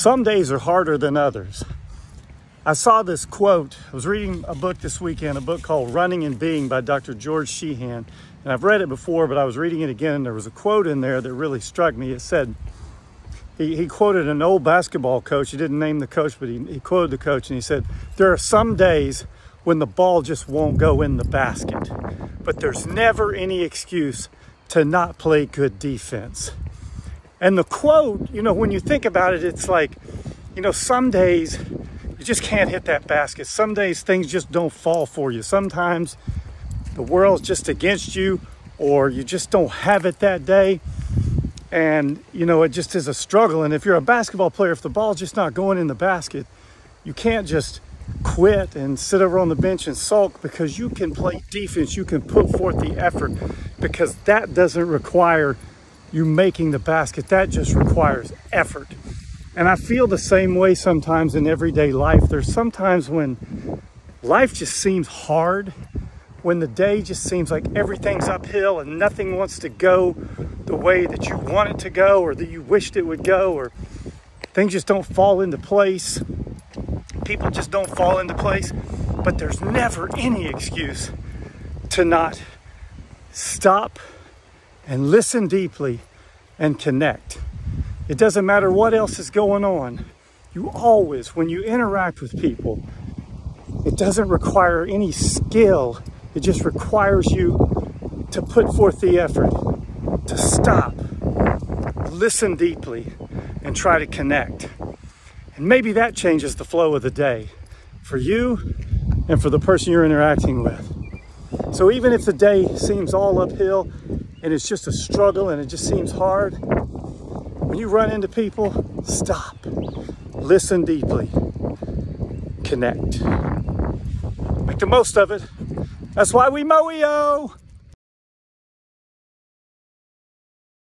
Some days are harder than others. I saw this quote. I was reading a book this weekend, a book called Running and Being by Dr. George Sheehan. And I've read it before, but I was reading it again, and there was a quote in there that really struck me. It said, he quoted an old basketball coach. He didn't name the coach, but he quoted the coach, and he said, "There are some days when the ball just won't go in the basket, but there's never any excuse to not play good defense." And the quote, when you think about it, it's like, some days you just can't hit that basket. Some days things just don't fall for you. Sometimes the world's just against you, or you just don't have it that day. And, it just is a struggle. And if you're a basketball player, if the ball's just not going in the basket, you can't just quit and sit over on the bench and sulk, because you can play defense. You can put forth the effort, because that doesn't require you making the basket. That just requires effort. And I feel the same way sometimes in everyday life. There's sometimes when life just seems hard, when the day just seems like everything's uphill and nothing wants to go the way that you want it to go, or that you wished it would go, or things just don't fall into place. People just don't fall into place. But there's never any excuse to not stop and listen deeply and connect. It doesn't matter what else is going on. You always, when you interact with people, it doesn't require any skill. It just requires you to put forth the effort, to stop, listen deeply, and try to connect. And maybe that changes the flow of the day for you and for the person you're interacting with. So even if the day seems all uphill and it's just a struggle and it just seems hard, when you run into people, stop, listen deeply, connect. Make the most of it. That's why we mow-yo.